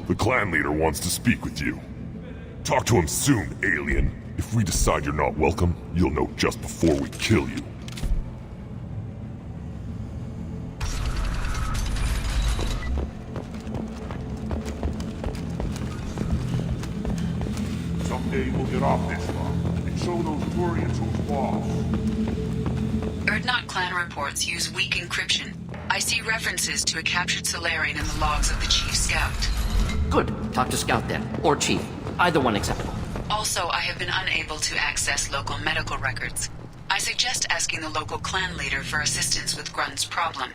The clan leader wants to speak with you. Talk to him soon, alien. If we decide you're not welcome, you'll know just before we kill you. Someday we'll get off this one and show those Turians who's boss. Erdnot clan reports use weak encryption. I see references to a captured Solarian in the logs of the Chief Scout. Good. Talk to Scout then. Or Chief. Either one acceptable. Also, I have been unable to access local medical records. I suggest asking the local clan leader for assistance with Grunt's problem.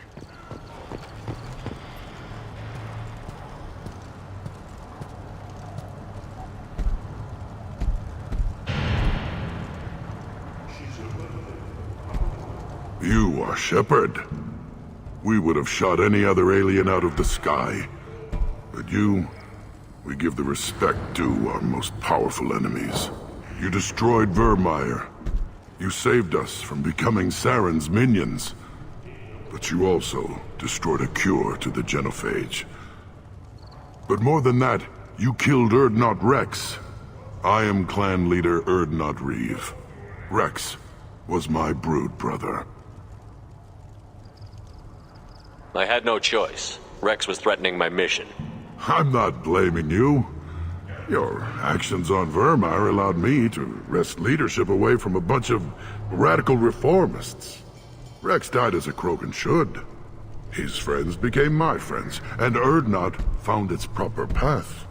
You are Shepard. We would have shot any other alien out of the sky. But you, we give the respect due our most powerful enemies. You destroyed Vermeer. You saved us from becoming Saren's minions. But you also destroyed a cure to the genophage. But more than that, you killed Erdnot Rex. I am clan leader Erdnot Reeve. Rex was my brood brother. I had no choice. Rex was threatening my mission. I'm not blaming you. Your actions on Vermeer allowed me to wrest leadership away from a bunch of radical reformists. Rex died as a Krogan should. His friends became my friends, and Erdnot found its proper path.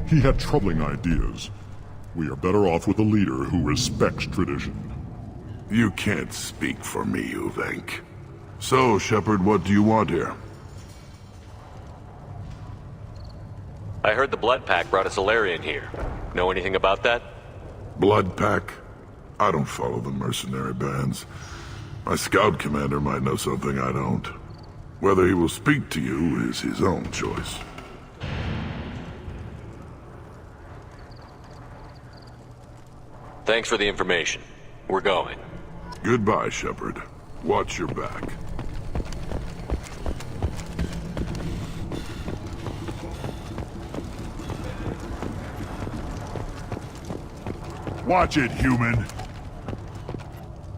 He had troubling ideas. We are better off with a leader who respects tradition. You can't speak for me, Uvenk. So, Shepard, what do you want here? I heard the Blood Pack brought a Solarian here. Know anything about that? Blood Pack? I don't follow the mercenary bands. My scout commander might know something I don't. Whether he will speak to you is his own choice. Thanks for the information. We're going. Goodbye, Shepard. Watch your back. Watch it, human!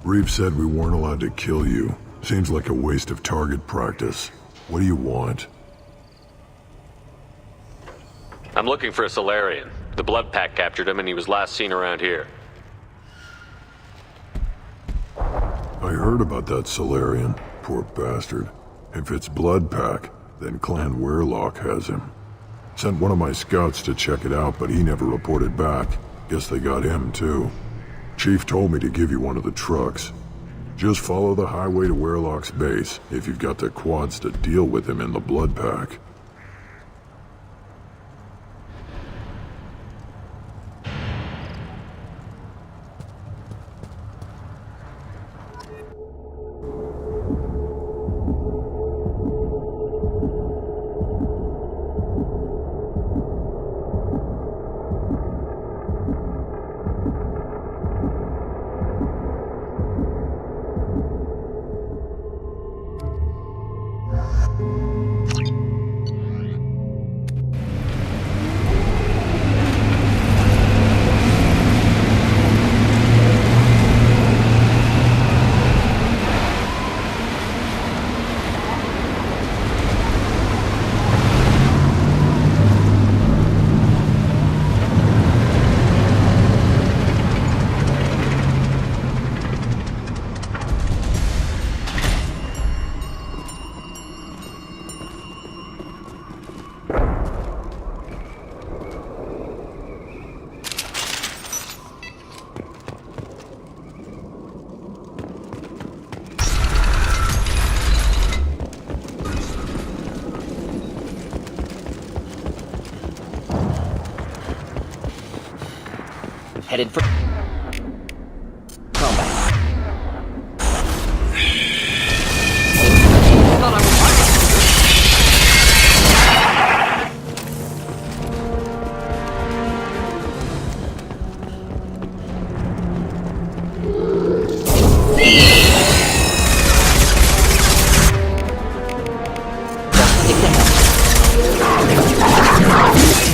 Reeve said we weren't allowed to kill you. Seems like a waste of target practice. What do you want? I'm looking for a Solarian. The Blood Pack captured him and he was last seen around here. I heard about that Solarian. Poor bastard. If it's Blood Pack, then Clan Weirlock has him. Sent one of my scouts to check it out, but he never reported back. Guess they got him, too. Chief told me to give you one of the trucks. Just follow the highway to Weirlock's base, if you've got the quads to deal with him in the Blood Pack. Headed for combat. Thought I was Just stick to him.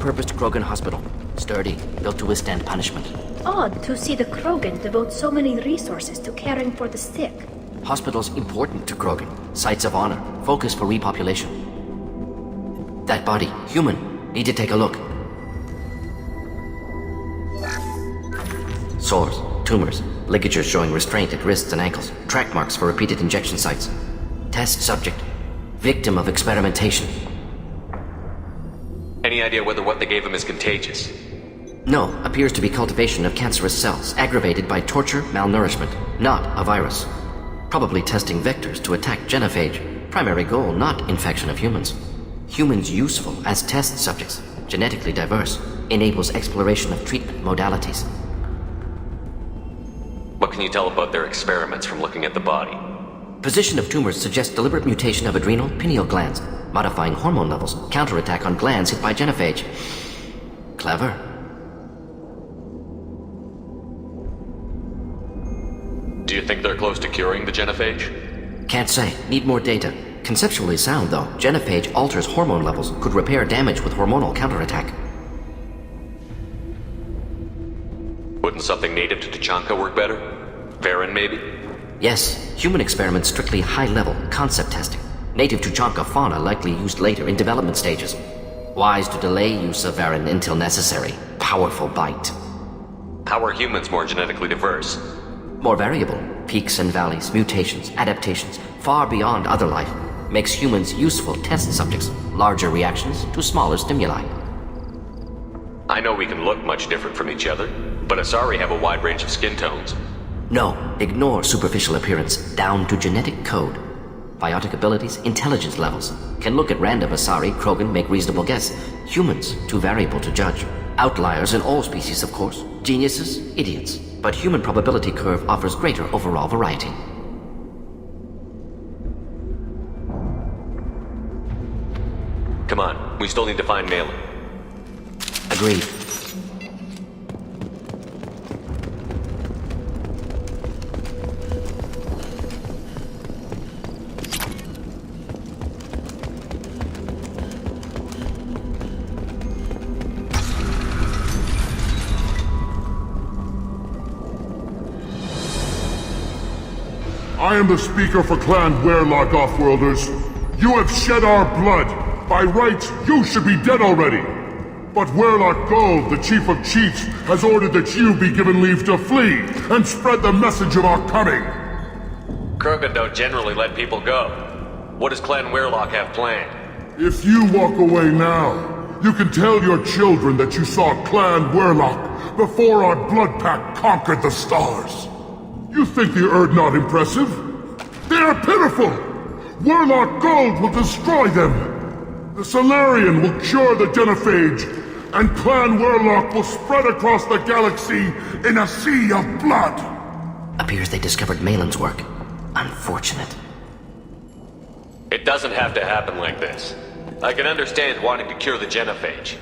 repurposed Krogan hospital. Sturdy, built to withstand punishment. Odd to see the Krogan devote so many resources to caring for the sick. Hospitals important to Krogan. Sites of honor. Focus for repopulation. That body, human. Need to take a look. Sores, tumors, ligatures showing restraint at wrists and ankles. Track marks for repeated injection sites. Test subject. Victim of experimentation. Any idea whether what they gave him is contagious? No, appears to be cultivation of cancerous cells, aggravated by torture, malnourishment, not a virus. Probably testing vectors to attack genophage. Primary goal, not infection of humans. Humans useful as test subjects, genetically diverse, enables exploration of treatment modalities. What can you tell about their experiments from looking at the body? Position of tumors suggests deliberate mutation of adrenal, pineal glands, modifying hormone levels, counterattack on glands hit by genophage. Clever. Do you think they're close to curing the genophage? Can't say. Need more data. Conceptually sound, though. Genophage alters hormone levels, could repair damage with hormonal counterattack. Wouldn't something native to Tuchanka work better? Varen, maybe? Yes. Human experiments strictly high-level, concept testing. Native Tuchanka fauna likely used later in development stages. Wise to delay use of Varen until necessary. Powerful bite. How are humans more genetically diverse? More variable. Peaks and valleys, mutations, adaptations, far beyond other life. Makes humans useful test subjects. Larger reactions to smaller stimuli. I know we can look much different from each other, but Asari have a wide range of skin tones. No, ignore superficial appearance, down to genetic code. Biotic abilities, intelligence levels. Can look at random Asari, Krogan, make reasonable guess. Humans, too variable to judge. Outliers in all species, of course. Geniuses, idiots. But human probability curve offers greater overall variety. Come on, we still need to find Malin. Agreed. I am the speaker for Clan Werlock, Offworlders. You have shed our blood. By rights, you should be dead already. But Werlock Gold, the Chief of Chiefs, has ordered that you be given leave to flee and spread the message of our coming. Krogan don't generally let people go. What does Clan Werlock have planned? If you walk away now, you can tell your children that you saw Clan Werlock before our blood pact conquered the stars. You think the Erd not impressive? They are pitiful! Werlock Gold will destroy them! The Solarian will cure the genophage, and Clan Werlock will spread across the galaxy in a sea of blood! Appears they discovered Malin's work. Unfortunate. It doesn't have to happen like this. I can understand wanting to cure the genophage.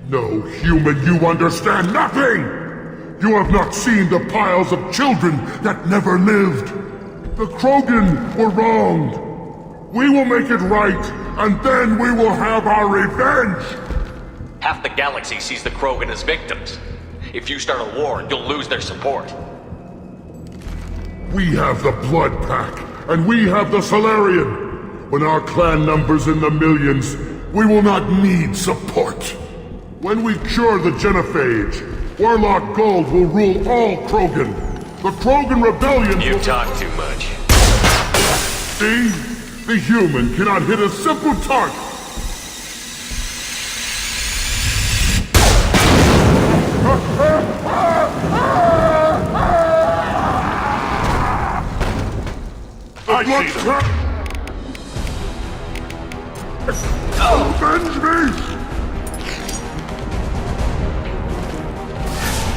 No, human, you understand nothing! You have not seen the piles of children that never lived. The Krogan were wronged. We will make it right, and then we will have our revenge! Half the galaxy sees the Krogan as victims. If you start a war, you'll lose their support. We have the Blood Pack, and we have the Solarian. When our clan numbers in the millions, we will not need support. When we cure the genophage, Werlock Gold will rule all Krogan. The Krogan rebellion You will... talk too much. See? The human cannot hit a simple target. Avenge me!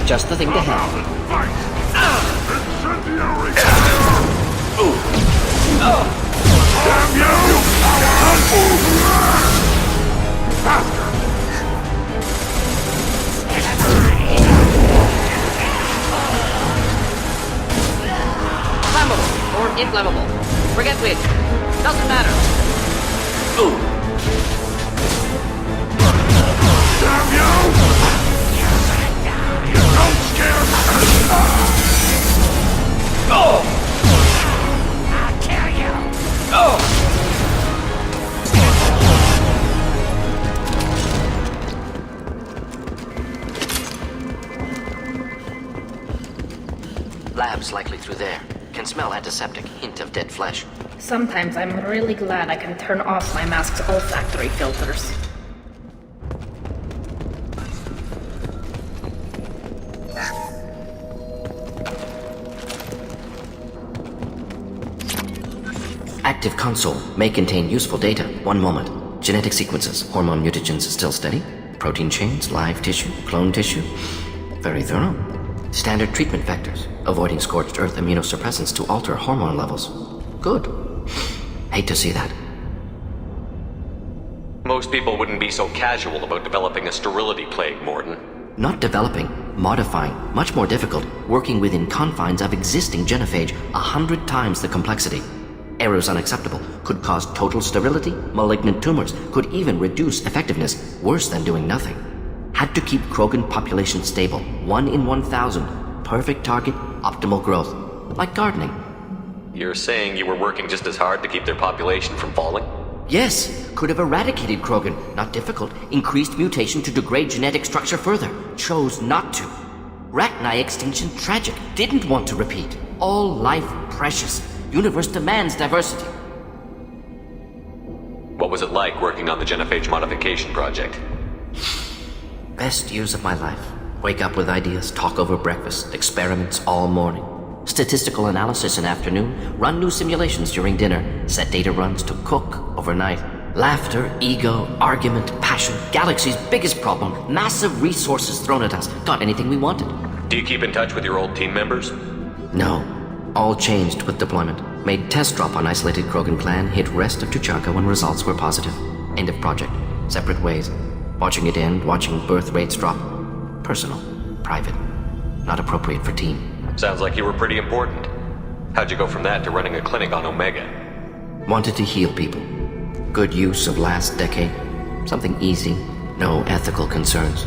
Just the thing to have. Incendiary! Damn you! Flammable or inflammable. Forget which. Doesn't matter. Damn have you! Don't scare me! I'll kill you! Labs likely through there. Can smell antiseptic, hint of dead flesh. Sometimes I'm really glad I can turn off my mask's olfactory filters. Active console may contain useful data. One moment. Genetic sequences, hormone mutagens still steady. Protein chains, live tissue, clone tissue. Very thorough. Standard treatment vectors, avoiding scorched earth immunosuppressants to alter hormone levels. Good. Hate to see that. Most people wouldn't be so casual about developing a sterility plague, Mordin. Not developing, modifying, much more difficult, working within confines of existing genophage, 100 times the complexity. Errors unacceptable, could cause total sterility, malignant tumors, could even reduce effectiveness, worse than doing nothing. Had to keep Krogan population stable, 1 in 1,000, perfect target, optimal growth, like gardening. You're saying you were working just as hard to keep their population from falling? Yes, could have eradicated Krogan, not difficult, increased mutation to degrade genetic structure further, chose not to. Rachni extinction tragic, didn't want to repeat. All life precious, universe demands diversity. What was it like working on the genophage modification project? Best years of my life. Wake up with ideas, talk over breakfast, experiments all morning. Statistical analysis in afternoon, run new simulations during dinner, set data runs to cook overnight. Laughter, ego, argument, passion, galaxy's biggest problem, massive resources thrown at us. Got anything we wanted. Do you keep in touch with your old team members? No. All changed with deployment. Made test drop on isolated Krogan plan, hit rest of Tuchanka when results were positive. End of project. Separate ways. Watching it end, watching birth rates drop. Personal. Private. Not appropriate for team. Sounds like you were pretty important. How'd you go from that to running a clinic on Omega? Wanted to heal people. Good use of last decade. Something easy. No ethical concerns.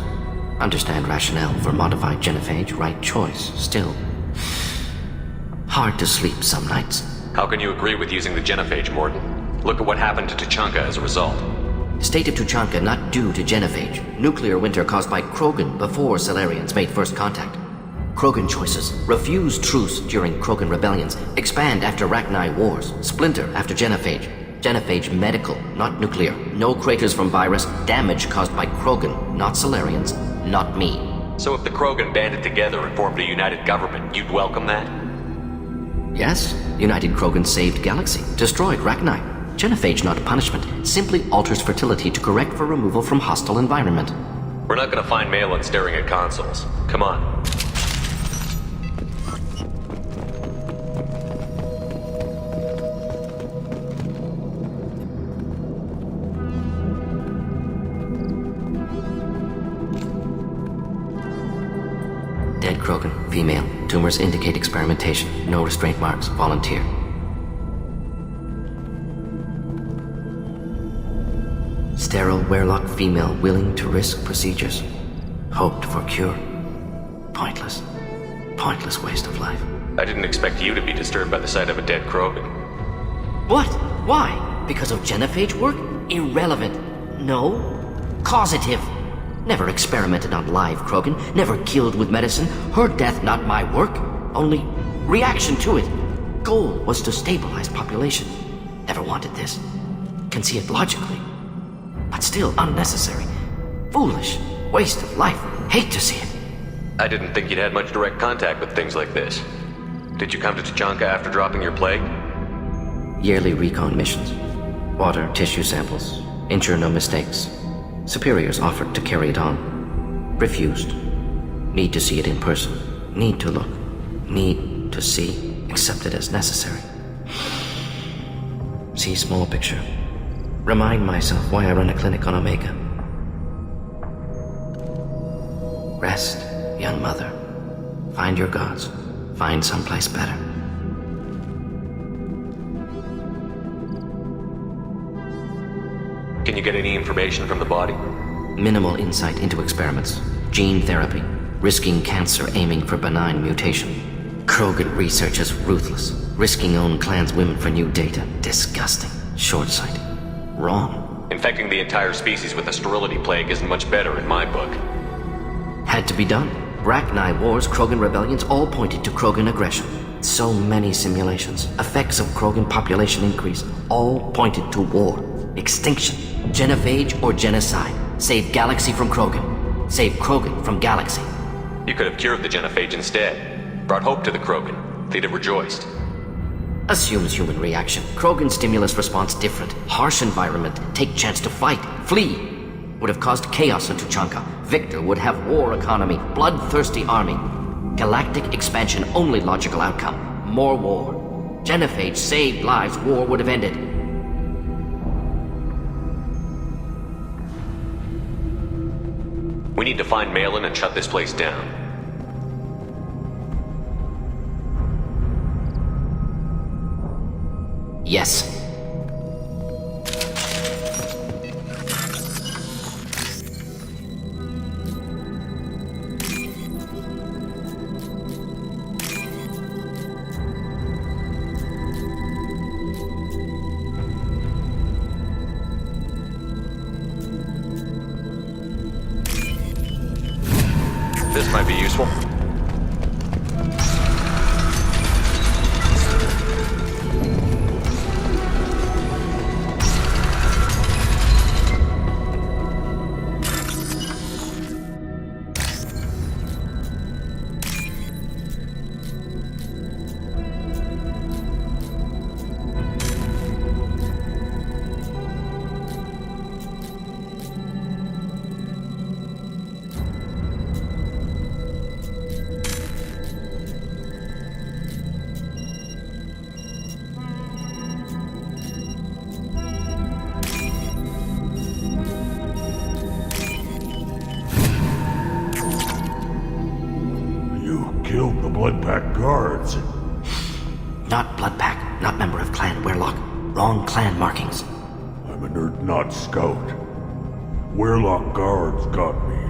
Understand rationale for modified genophage, right choice. Still. Hard to sleep some nights. How can you agree with using the genophage, Mordin? Look at what happened to Tuchanka as a result. State of Tuchanka not due to genophage. Nuclear winter caused by Krogan before Salarians made first contact. Krogan choices. Refuse truce during Krogan rebellions. Expand after Rachni wars. Splinter after genophage. Genophage medical, not nuclear. No craters from virus. Damage caused by Krogan, not Salarians, not me. So if the Krogan banded together and formed a united government, you'd welcome that? Yes, United Krogan saved Galaxy, destroyed Rachni. Genophage not punishment, simply alters fertility to correct for removal from hostile environment. We're not gonna find Malin staring at consoles. Come on. Dead Krogan, female. Tumors indicate experimentation. No restraint marks. Volunteer. Sterile Werlock female willing to risk procedures. Hoped for cure. Pointless. Pointless waste of life. I didn't expect you to be disturbed by the sight of a dead Krogan. What? Why? Because of genophage work? Irrelevant. No. Causative. Never experimented on live Krogan. Never killed with medicine. Her death not my work. Only reaction to it. Goal was to stabilize population. Never wanted this. Can see it logically. But still unnecessary. Foolish. Waste of life. Hate to see it. I didn't think you'd had much direct contact with things like this. Did you come to Tuchanka after dropping your plague? Yearly recon missions. Water, tissue samples. Ensure no mistakes. Superiors offered to carry it on. Refused. Need to see it in person. Need to look. Need to see. Accept it as necessary. See small picture. Remind myself why I run a clinic on Omega. Rest, young mother. Find your gods. Find someplace better. Can you get any information from the body? Minimal insight into experiments. Gene therapy. Risking cancer aiming for benign mutation. Krogan research is ruthless. Risking own clan's women for new data. Disgusting. Short-sighted. Wrong. Infecting the entire species with a sterility plague isn't much better in my book. Had to be done. Bracknai wars, Krogan rebellions, all pointed to Krogan aggression. So many simulations. Effects of Krogan population increase. All pointed to war. Extinction. Genophage or genocide. Save galaxy from Krogan. Save Krogan from galaxy. You could have cured the genophage instead. Brought hope to the Krogan. They'd have rejoiced. Assumes human reaction. Krogan stimulus response different. Harsh environment. Take chance to fight. Flee. Would have caused chaos in Tuchanka. Victor would have war economy. Bloodthirsty army. Galactic expansion only logical outcome. More war. Genophage saved lives. War would have ended. We need to find Malin and shut this place down. Yes. This might be useful. Killed the Bloodpack guards. Not Bloodpack, not member of Clan Werlock. Wrong clan markings. I'm a nerd not scout. Werlock guards got me.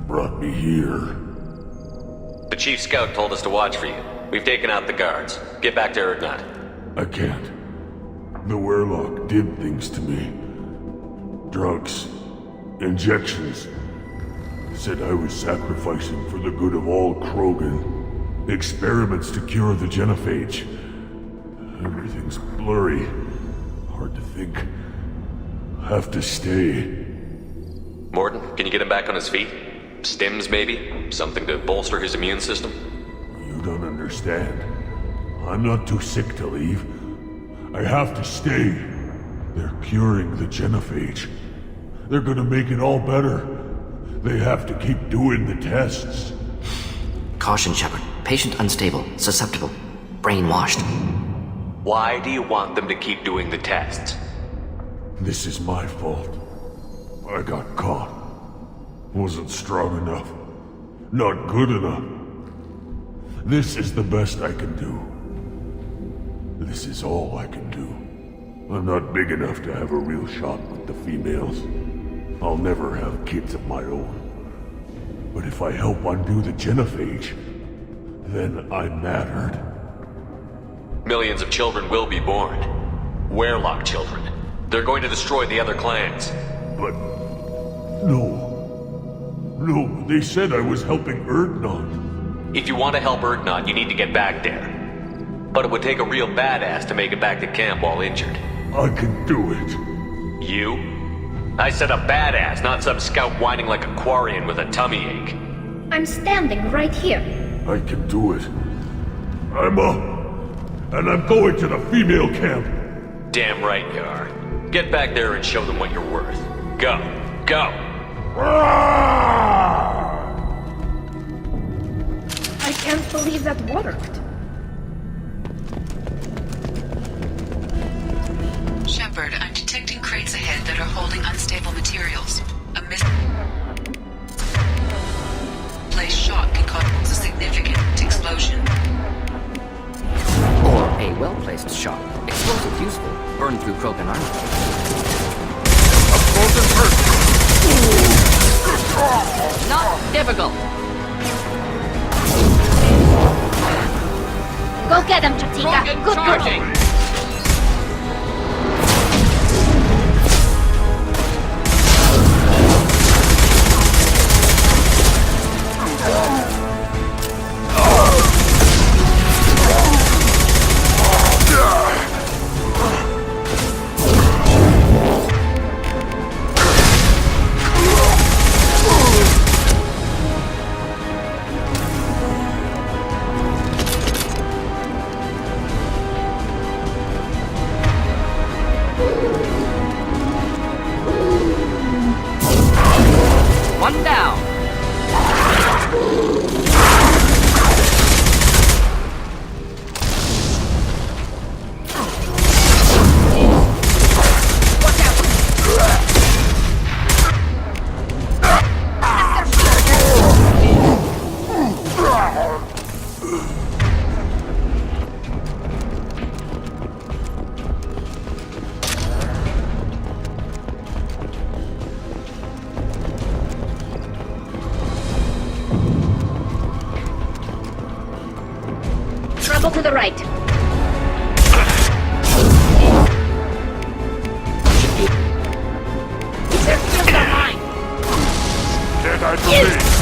Brought me here. The chief scout told us to watch for you. We've taken out the guards. Get back to Erdnot. I can't. The Werlock did things to me. Drugs. Injections. Said I was sacrificing for the good of all Krogan. Experiments to cure the genophage. Everything's blurry. Hard to think. Have to stay. Mordin, can you get him back on his feet? Stims, maybe? Something to bolster his immune system? You don't understand. I'm not too sick to leave. I have to stay. They're curing the genophage. They're gonna make it all better. They have to keep doing the tests. Caution, Shepard. Patient unstable, susceptible, brainwashed. Why do you want them to keep doing the tests? This is my fault. I got caught. Wasn't strong enough. Not good enough. This is the best I can do. This is all I can do. I'm not big enough to have a real shot with the females. I'll never have kids of my own. But if I help undo the genophage, then I mattered. Millions of children will be born. Werlock children. They're going to destroy the other clans. But... No. No, they said I was helping Erdnot. If you want to help Erdnot, you need to get back there. But it would take a real badass to make it back to camp while injured. I can do it. You? I said a badass, not some scout whining like a Quarian with a tummy ache. I'm standing right here. I can do it. I'm up. And I'm going to the female camp. Damn right you are. Get back there and show them what you're worth. Go. Go. I can't believe that worked. Shepard, I'm detecting crates ahead that are holding unstable materials. A misplaced shot can cause a significant explosion. Or a well-placed shot. Explosive useful. Burn through Krogan armor. Up close and personal. Not difficult. Go get him, Chatika. Krogan Good charging. girl. One down. Trouble to the right. They're still behind. Can't hide from me!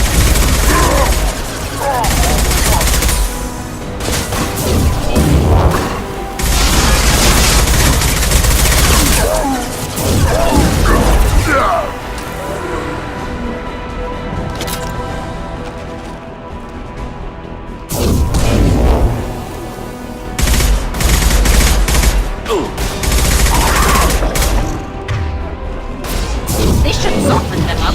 This should soften them up.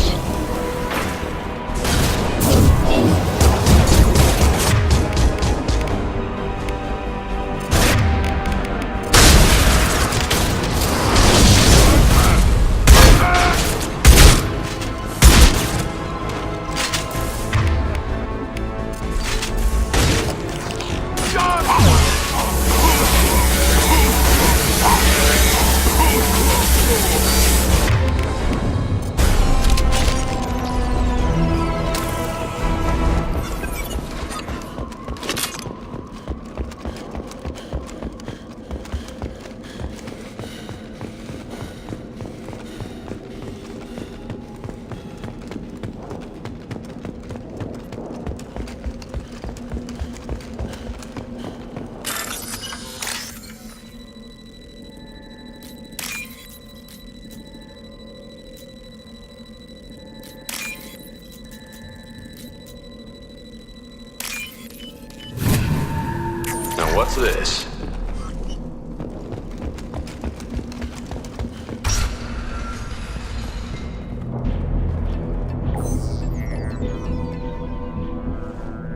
What's this?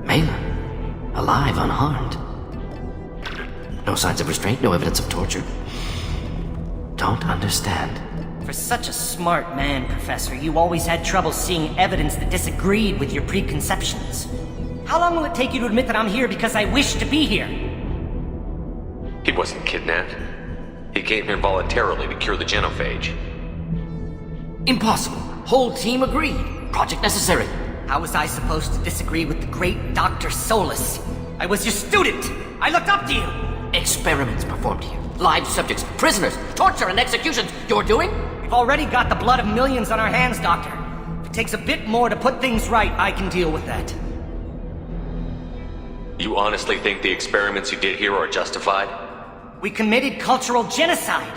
Malin, alive, unharmed. No signs of restraint, no evidence of torture. Don't understand. For such a smart man, Professor, you always had trouble seeing evidence that disagreed with your preconceptions. How long will it take you to admit that I'm here because I wish to be here? He wasn't kidnapped. He came here voluntarily to cure the genophage. Impossible. Whole team agreed. Project necessary. How was I supposed to disagree with the great Dr. Solus? I was your student! I looked up to you! Experiments performed here. Live subjects, prisoners, torture and executions. You're doing? We've already got the blood of millions on our hands, Doctor. If it takes a bit more to put things right, I can deal with that. You honestly think the experiments you did here are justified? We committed cultural genocide.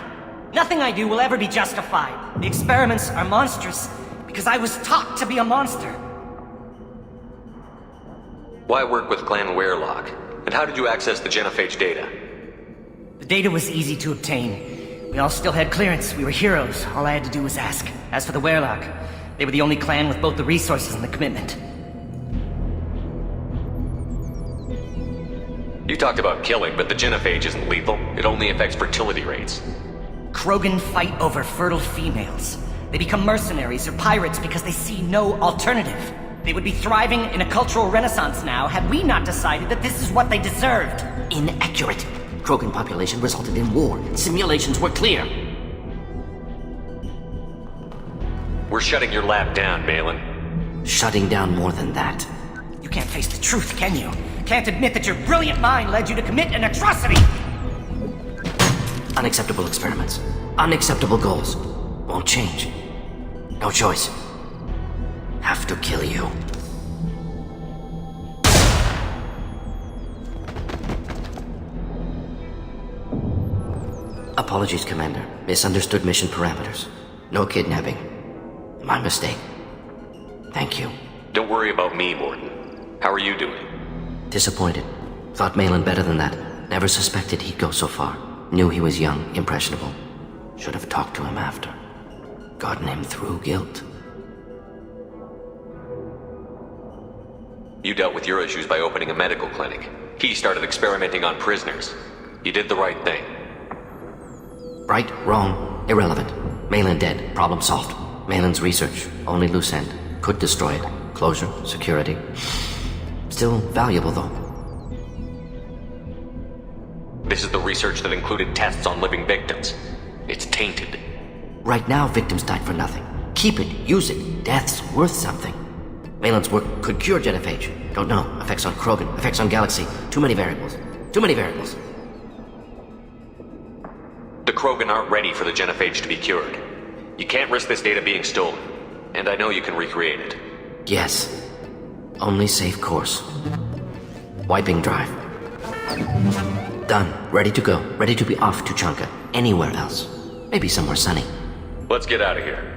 Nothing I do will ever be justified. The experiments are monstrous because I was taught to be a monster. Why work with Clan Werelock? And how did you access the genophage data? The data was easy to obtain. We all still had clearance. We were heroes. All I had to do was ask. As for the Werelock, they were the only clan with both the resources and the commitment. You talked about killing, but the genophage isn't lethal. It only affects fertility rates. Krogan fight over fertile females. They become mercenaries or pirates because they see no alternative. They would be thriving in a cultural renaissance now had we not decided that this is what they deserved. Inaccurate. Krogan population resulted in war. Simulations were clear. We're shutting your lab down, Malin. Shutting down more than that. You can't face the truth, can you? Can't admit that your brilliant mind led you to commit an atrocity! Unacceptable experiments. Unacceptable goals. Won't change. No choice. Have to kill you. Apologies, Commander. Misunderstood mission parameters. No kidnapping. My mistake. Thank you. Don't worry about me, Mordin. How are you doing? Disappointed. Thought Malin better than that. Never suspected he'd go so far. Knew he was young, impressionable. Should have talked to him after. Gotten him through guilt. You dealt with your issues by opening a medical clinic. He started experimenting on prisoners. You did the right thing. Right, wrong, irrelevant. Malin dead, problem solved. Malin's research, only loose end. Could destroy it. Closure, security. Still valuable, though. This is the research that included tests on living victims. It's tainted. Right now, victims died for nothing. Keep it, use it. Death's worth something. Malin's work could cure genophage. Don't know. Effects on Krogan, effects on Galaxy. Too many variables. Too many variables. The Krogan aren't ready for the genophage to be cured. You can't risk this data being stolen. And I know you can recreate it. Yes. Only safe course. Wiping drive. Done. Ready to go. Ready to be off to Chanka. Anywhere else. Maybe somewhere sunny. Let's get out of here.